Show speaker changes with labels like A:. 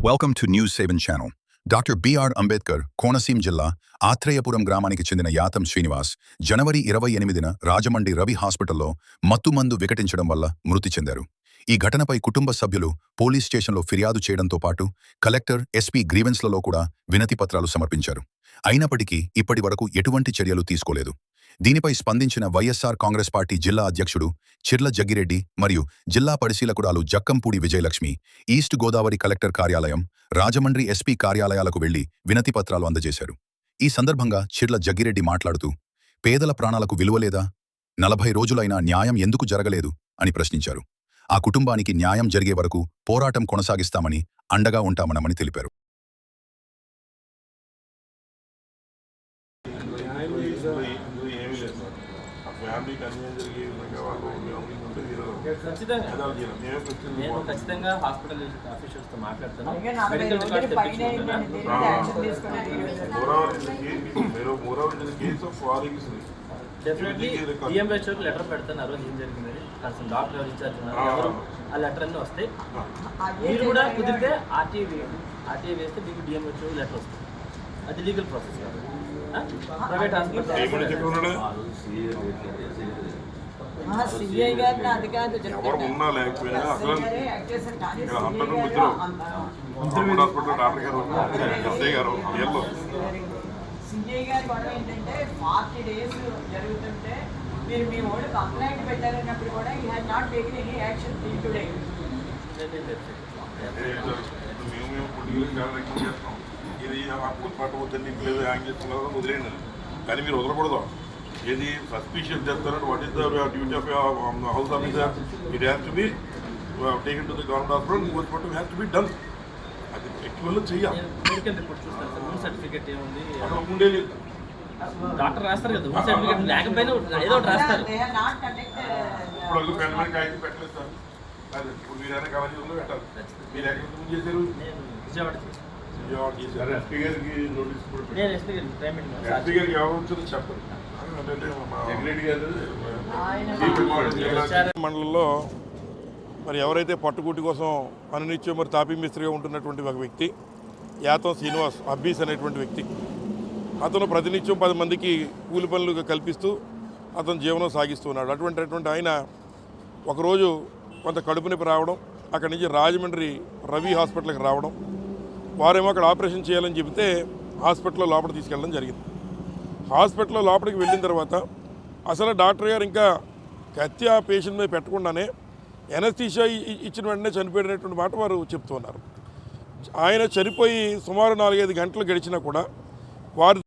A: Welcome to News 7 channel. Doctor BR Ambedkar Konaseema జిల్లా ఆత్రేయపురం గ్రామానికి చెందిన యాతం శ్రీనివాస్ జనవరి 28న రాజమండ్రి రవి హాస్పిటల్లో మత్తుమందు వికటించడం వల్ల మృతి చెందారు. ఈ ఘటనపై కుటుంబ సభ్యులు పోలీస్ స్టేషన్లో ఫిర్యాదు చేయడంతో పాటు కలెక్టర్, ఎస్పీ గ్రీవెన్స్లలో కూడా వినతి పత్రాలు సమర్పించారు. అయినప్పటికీ ఇప్పటి వరకు ఎటువంటి చర్యలు తీసుకోలేదు. దీనిపై స్పందించిన వైఎస్ఆర్ కాంగ్రెస్ పార్టీ జిల్లా అధ్యక్షుడు చిర్ల జగ్గిరెడ్డి మరియు జిల్లా పరిశీలకురాలు జక్కంపూడి విజయలక్ష్మి ఈస్ట్ గోదావరి కలెక్టర్ కార్యాలయం, రాజమండ్రి ఎస్పీ కార్యాలయాలకు వెళ్లి వినతి పత్రాలు అందజేశారు. ఈ సందర్భంగా చిర్ల జగ్గిరెడ్డి మాట్లాడుతూ, పేదల ప్రాణాలకు విలువలేదా? 40 రోజులైనా న్యాయం ఎందుకు జరగలేదు అని ప్రశ్నించారు. ఆ కుటుంబానికి న్యాయం జరిగే వరకు పోరాటం కొనసాగిస్తామని, అండగా ఉంటామని తెలిపారు.
B: నేను ఖచ్చితంగా హాస్పిటల్ ఆఫీసర్స్తో మాట్లాడతాను. డెఫినెట్లీ డిఎంహెచ్ఓకి లెటర్ పెడతాను. ఆ రోజు ఏం జరిగిందని కన్సర్న్ డాక్టర్ ఎవరు ఇన్ఛార్జ్ ఉన్నారు, ఆ లెటర్ అన్నీ వస్తాయి. మీరు కూడా కుదిరితే ఆర్టీఐ వేస్తే మీకు డిఎంహెచ్ఓ లెటర్ వస్తుంది. అది లీగల్ ప్రాసెస్ కాదు. ప్రైవేట్ హాస్పిటల్
C: సిఐ గారిని అది కాదు
D: ఎవరు ఉన్నా లేకపోయినా అసలు అందరూ
C: సిఐ గారి గొడవ ఏంటంటే 40 days జరుగుతుంటే మీరు మీ వాళ్ళు కంప్లైంట్ పెట్టారన్నప్పుడు కూడా you have not taken any action till today.
D: ఇది పట్టవద్దని ఇంట్లో హ్యాంగ్ చేస్తున్నారు, వదిలేండి. కానీ మీరు వదలకూడదు. ఏది సస్పీషియస్ చేస్తారంటే what is the duty of house officer? It has to be taken to the government hospital. Postmortem has to be done. అది యాక్చువల్గా చెయ్యాలి.
B: మెడికల్ రిపోర్ట్ చూస్తాను. సర్టిఫికేట్ ఏముంది
D: ఉండేది
B: డాక్టర్ రాస్తారు కదా. సర్టిఫికేట్ లేకపోయినా ఏదో ఒకటి రాస్తారు.
D: ఇప్పుడు పెన్మెన్ కాగితం పెట్టలేదు సార్. అది ఇప్పుడు మీరు ఏదైనా కాలేజీలో పెట్టాలి. మీరు ఎక్కడ ముందు చేశారు?
B: విజయవాడ
D: చేశారు. ఎస్పీ గారికి నోటీస్ కూడా
B: నేను ఎస్పీ
D: గారికి ఎవరు వచ్చిందో చెప్పండి. మండలంలో మరి ఎవరైతే పట్టుకూటి కోసం అనునిత్యం మరి తాపీ మిస్త్రిగా ఉంటున్నటువంటి ఒక వ్యక్తి యాతం శ్రీనివాస్ అబ్బీస్ అనేటువంటి వ్యక్తి, అతను ప్రతినిత్యం 10 మందికి కూలి పనులు కల్పిస్తూ అతను జీవనం సాగిస్తున్నాడు. అటువంటి ఆయన ఒకరోజు కొంత కడుపు నొప్పి రావడం, అక్కడి నుంచి రాజమండ్రి రవి హాస్పిటల్కి రావడం, వారేమో అక్కడ ఆపరేషన్ చేయాలని చెబితే హాస్పిటల్లో లోపల తీసుకెళ్ళడం జరిగింది. హాస్పిటల్లో లోపలికి వెళ్ళిన తర్వాత అసలు డాక్టర్ గారు ఇంకా కత్తి ఆ పేషెంట్ మీద పెట్టకుండానే ఎనస్థీషియా ఇచ్చిన వెంటనే చనిపోయినటువంటి మాట వారు చెప్తున్నారు. ఆయన చనిపోయి సుమారు 4-5 గంటలు గడిచినా కూడా వారు